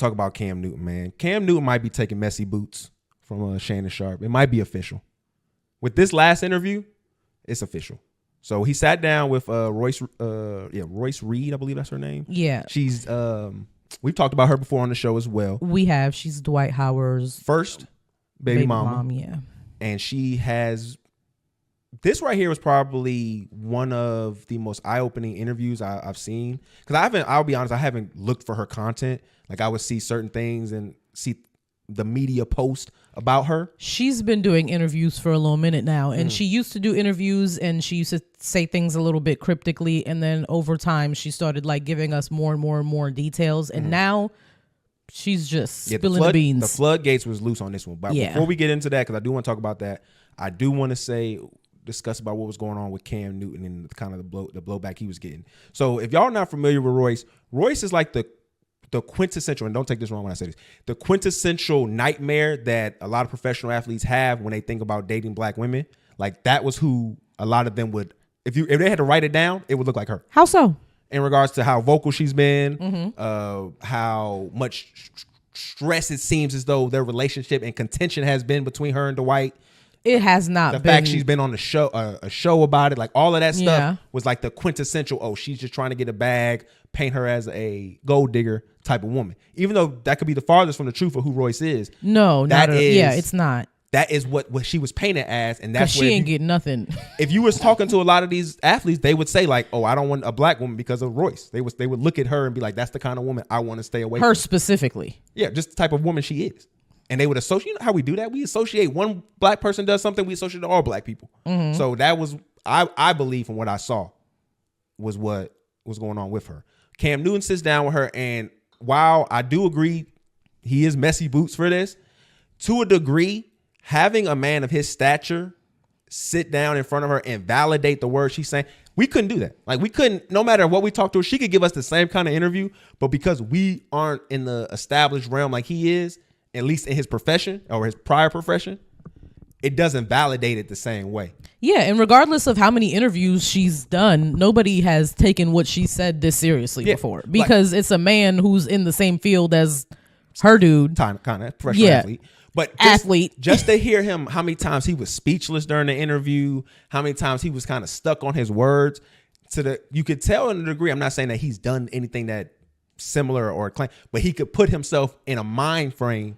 talk about Cam Newton, man. Cam Newton might be taking messy boots from Shannon Sharp. It might be official. With this last interview, it's official. So he sat down with Royce Reed, I believe that's her name. Yeah. She's we've talked about her before on the show as well. We have. She's Dwight Howard's first baby mama. Yeah. And she has, this right here was probably one of the most eye-opening interviews I've seen. Because I'll be honest, I haven't looked for her content. Like I would see certain things and see the media post about her. She's been doing interviews for a little minute now, and she used to do interviews and she used to say things a little bit cryptically, and then over time she started like giving us more and more and more details, and now she's just spilling the beans. The floodgates was loose on this one. But before we get into that, because I do want to talk about that, I do want to discuss about what was going on with Cam Newton and kind of the blowback he was getting. So if y'all are not familiar with Royce is like the quintessential, and don't take this wrong when I say this, the quintessential nightmare that a lot of professional athletes have when they think about dating black women. Like that was who a lot of them would, if they had to write it down, it would look like her. How so? In regards to how vocal she's been, how much stress it seems as though their relationship and contention has been between her and Dwight. It has not the been. fact she's been on the show, a show about it, like all of that stuff was like the quintessential, oh, she's just trying to get a bag, paint her as a gold digger type of woman. Even though that could be the farthest from the truth of who Royce is. No, it's not. That is what she was painted as, and that's she ain't getting nothing. If you was talking to a lot of these athletes, they would say like, "Oh, I don't want a black woman because of Royce." They would look at her and be like, "That's the kind of woman I want to stay away from." Her specifically. Yeah, just the type of woman she is. And they would associate, you know how we do that? We associate one black person does something, we associate all black people. So that was, I believe from what I saw, was what was going on with her. Cam Newton sits down with her, and while I do agree he is messy boots for this, to a degree, having a man of his stature sit down in front of her and validate the words she's saying, we couldn't do that. Like we couldn't, no matter what we talked to her, she could give us the same kind of interview, but because we aren't in the established realm like he is, at least in his profession or his prior profession, it doesn't validate it the same way. Yeah, and regardless of how many interviews she's done, nobody has taken what she said this seriously before, because it's a man who's in the same field as her dude. Kind of professional athlete. But just to hear him, how many times he was speechless during the interview, how many times he was kind of stuck on his words, you could tell in a degree, I'm not saying that he's done anything that similar or claim, but he could put himself in a mind frame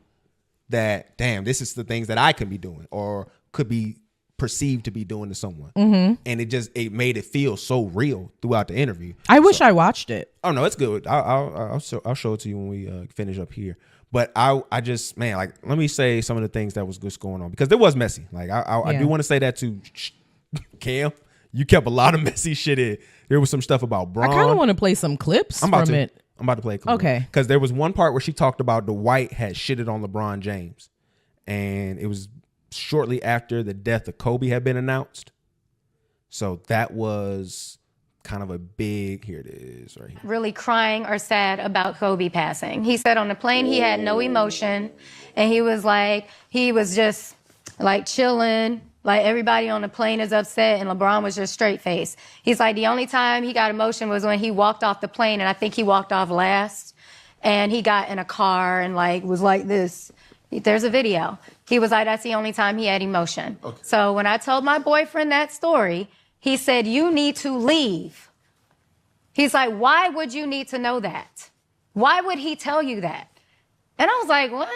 that, damn, this is the things that I could be doing or could be perceived to be doing to someone. And it made it feel so real throughout the interview. I wish I watched it. Oh no, it's good. I'll show it to you when we finish up here. But I just, man, like, let me say some of the things that was just going on, because it was messy. Like I do want to say that to Cam. You kept a lot of messy shit in. There was some stuff about Braun. I kind of want to play some clips from it. I'm about to play a clip. Okay. Because there was one part where she talked about Dwight had shitted on LeBron James. And it was shortly after the death of Kobe had been announced. So that was kind of a big, here it is right here. Really crying or sad about Kobe passing. He said on the plane he had no emotion. And he was just like chilling. Like everybody on the plane is upset and LeBron was just straight face. He's like, the only time he got emotion was when he walked off the plane, and I think he walked off last, and he got in a car and like was like this. There's a video. He was like, that's the only time he had emotion. Okay. So when I told my boyfriend that story, he said, you need to leave. He's like, why would you need to know that? Why would he tell you that? And I was like, what?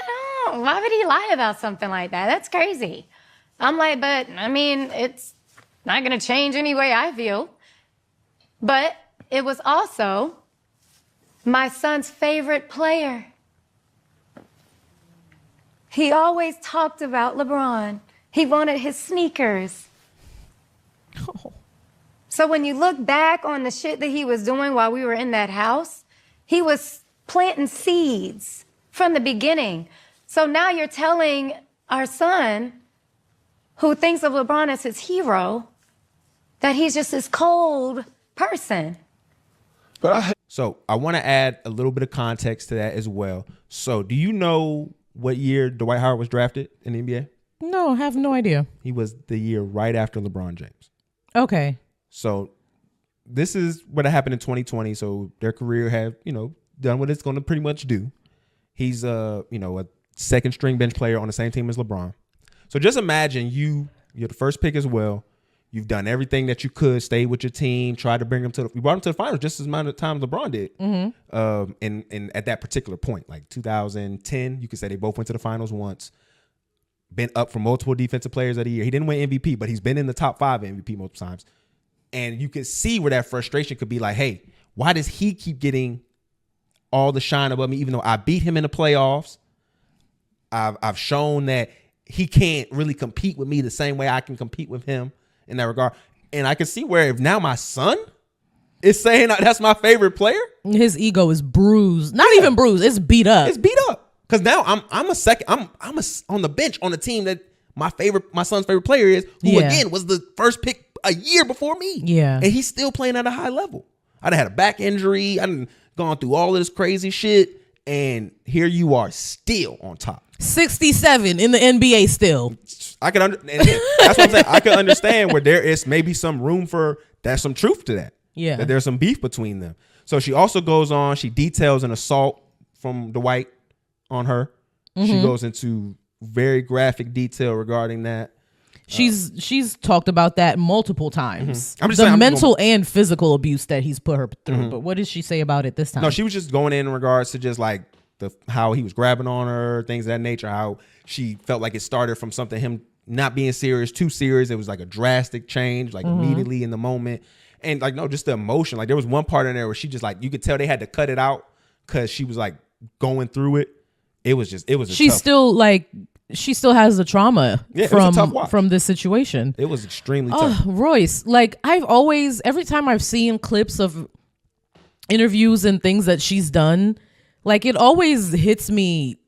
Why would he lie about something like that? That's crazy. I'm like, but I mean, it's not going to change any way I feel. But it was also my son's favorite player. He always talked about LeBron. He wanted his sneakers. Oh. So when you look back on the shit that he was doing while we were in that house, he was planting seeds from the beginning. So now you're telling our son, who thinks of LeBron as his hero, that he's just this cold person. So I want to add a little bit of context to that as well. So do you know what year Dwight Howard was drafted in the NBA? No, I have no idea. He was the year right after LeBron James. Okay. So this is what happened in 2020. So their career had, done what it's going to pretty much do. He's a second string bench player on the same team as LeBron. So just imagine you're the first pick as well. You've done everything that you could, stay with your team, try to bring them you brought them to the finals just as amount of time LeBron did. And at that particular point, like 2010, you could say they both went to the finals once. Been up for multiple defensive players of the year. He didn't win MVP, but he's been in the top 5 MVP multiple times. And you could see where that frustration could be like, hey, why does he keep getting all the shine above me, even though I beat him in the playoffs? I've shown that he can't really compete with me the same way I can compete with him in that regard. And I can see where if now my son is saying that's my favorite player, his ego is bruised. Not even bruised, it's beat up. It's beat up. Because now I'm on the bench on the team that my son's favorite player is, who again was the first pick a year before me. Yeah. And he's still playing at a high level. I'd had a back injury. I'd gone through all of this crazy shit. And here you are still on top. 67 in the NBA still. I can that's what I'm saying. I can understand where there is maybe some room for there's some truth to that. Yeah. That there's some beef between them. So she also goes on, she details an assault from Dwight on her. She goes into very graphic detail regarding that. She's talked about that multiple times. I'm just the saying, mental and physical abuse that he's put her through. But what did she say about it this time? No, she was just going in regards to just like how he was grabbing on her, things of that nature, how she felt like it started from something, him not being serious, too serious. It was like a drastic change, like immediately in the moment. And like, no, just the emotion. Like there was one part in there where she just like, you could tell they had to cut it out because she was like going through it. It was she still has the trauma from this situation. It was extremely tough. Royce, like every time I've seen clips of interviews and things that she's done, like it always hits me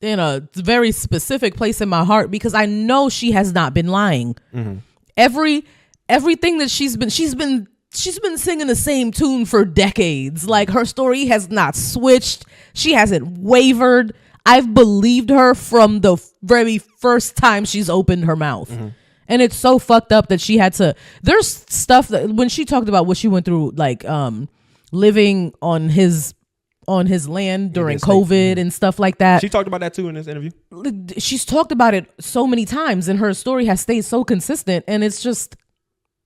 in a very specific place in my heart because I know she has not been lying. Everything that she's been singing the same tune for decades. Like her story has not switched. She hasn't wavered. I've believed her from the very first time she's opened her mouth. And it's so fucked up that she had to, there's stuff that when she talked about what she went through, like living on his land during COVID and stuff like that. She talked about that too in this interview. She's talked about it so many times and her story has stayed so consistent. And it's just,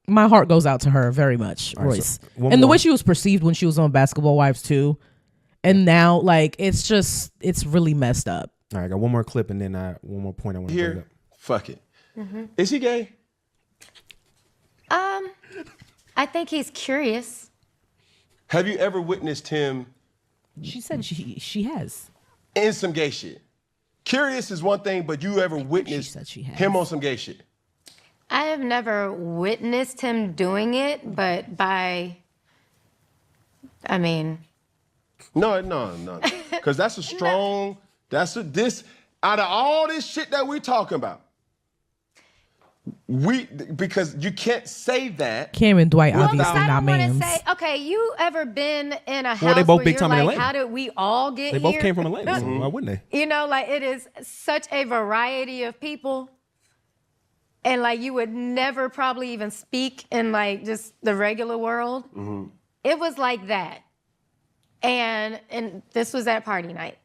my heart goes out to her very much, Royce. So and the way she was perceived when she was on Basketball Wives too. And now, like, it's really messed up. All right, I got one more clip and then one more point I want to bring up. Fuck it. Is he gay? I think he's curious. Have you ever witnessed him She said she has. in some gay shit? Curious is one thing, but you ever witnessed she has. him on some gay shit? I have never witnessed him doing it, but No. Because that's a strong, out of all this shit that we're talking about, because you can't say that. Cam and Dwight Well, obviously I not don't want to mans. say, okay, you ever been in a house Well, they both where big you're time in like, Atlanta. how did we all get They here? both came from Atlanta, so why wouldn't they? You know, like it is such a variety of people. And like you would never probably even speak in like just the regular world. It was like that. And this was at party night.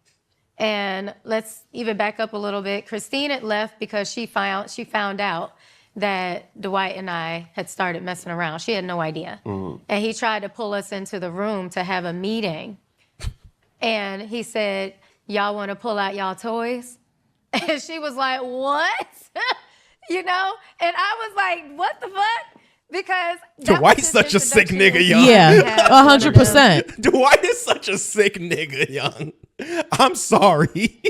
And let's even back up a little bit. Christine had left because she found out that Dwight and I had started messing around. She had no idea. And he tried to pull us into the room to have a meeting. And he said, y'all want to pull out y'all toys? And she was like, what? You know? And I was like, what the fuck? Because Dwight's such a sick nigga, young. Yeah, 100%. Dwight is such a sick nigga, young. I'm sorry.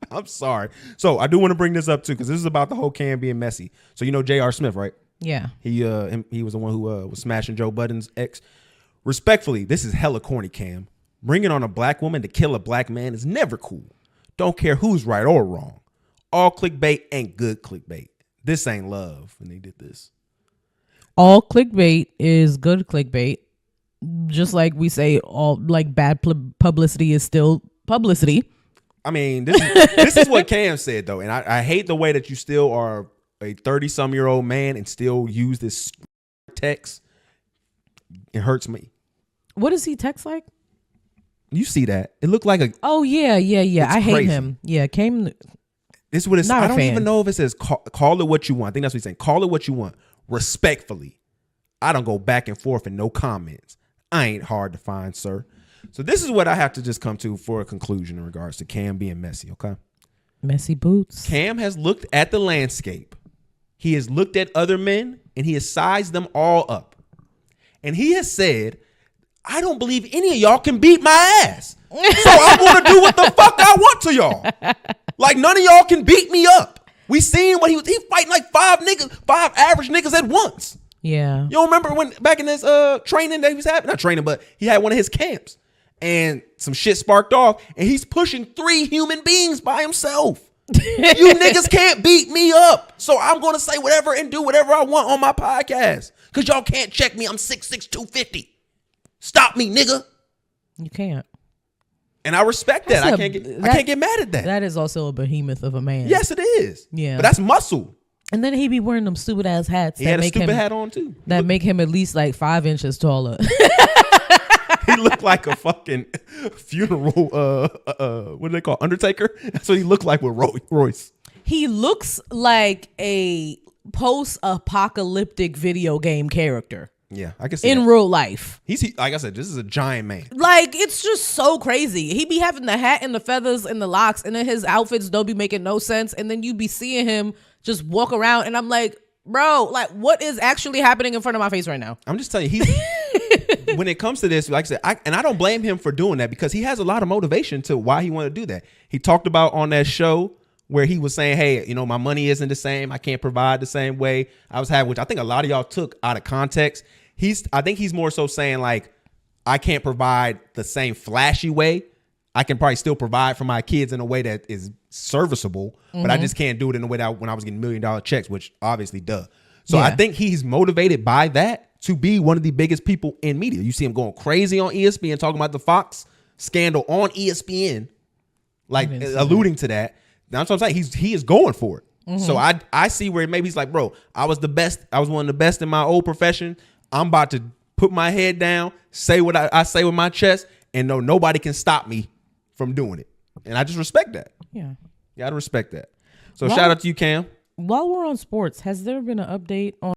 I'm sorry. So I do want to bring this up too, because this is about the whole Cam being messy. So you know J.R. Smith, right? Yeah. He was the one who was smashing Joe Budden's ex. Respectfully, this is hella corny, Cam. Bringing on a black woman to kill a black man is never cool. Don't care who's right or wrong. All clickbait ain't good clickbait. This ain't love when they did this. All clickbait is good clickbait. Just like we say, all like bad publicity is still publicity. I mean, this is what Cam said, though. And I hate the way that you still are a 30-some-year-old man and still use this text. It hurts me. What does he text like? You see that? It looked like a. Oh yeah. It's I hate crazy. him. Yeah, came. This is what it's. Not a I don't fan. even know if it says call it what you want. I think that's what he's saying. Call it what you want, respectfully. I don't go back and forth in no comments. I ain't hard to find, sir. So this is what I have to just come to for a conclusion in regards to Cam being messy. Okay. Messy boots. Cam has looked at the landscape. He has looked at other men and he has sized them all up. And he has said, I don't believe any of y'all can beat my ass. So I'm going to do what the fuck I want to y'all. Like none of y'all can beat me up. We seen what he fighting like five average niggas at once. Yeah. You don't remember when back in this training that he was having? Not training, but he had one of his camps. And some shit sparked off and he's pushing 3 human beings by himself. You niggas can't beat me up. So I'm going to say whatever and do whatever I want on my podcast. Because y'all can't check me. I'm 6'6", 250. Stop me, nigga. You can't. And I respect that. I can't get mad at that. That is also a behemoth of a man. Yes, it is. Yeah. But that's muscle. And then he be wearing them stupid ass hats. He had a stupid hat on too. That make him at least like 5 inches taller. He looked like a fucking funeral, what do they call, Undertaker? That's what he looked like with Royce. He looks like a post-apocalyptic video game character. Yeah, I can see in that. real life. He's like I said, this is a giant man. Like, it's just so crazy. He be having the hat and the feathers and the locks, and then his outfits don't be making no sense. And then you be seeing him just walk around, and I'm like, bro, like, what is actually happening in front of my face right now? I'm just telling you, when it comes to this, like I said, I don't blame him for doing that because he has a lot of motivation to why he wanted to do that. He talked about on that show where he was saying, hey, you know, my money isn't the same. I can't provide the same way I was having, which I think a lot of y'all took out of context. I think he's more so saying like, I can't provide the same flashy way. I can probably still provide for my kids in a way that is serviceable, but I just can't do it in a way that when I was getting $1 million checks, which obviously duh. So Yeah. I think he's motivated by that to be one of the biggest people in media. You see him going crazy on ESPN, talking about the Fox scandal on ESPN, like alluding to that. That's what I'm saying. He is going for it. So I see where maybe he's like, bro, I was the best. I was one of the best in my old profession. I'm about to put my head down, say what I say with my chest, and nobody can stop me from doing it. And I just respect that. Yeah. Gotta respect that. So shout out to you, Cam. While we're on sports, has there been an update on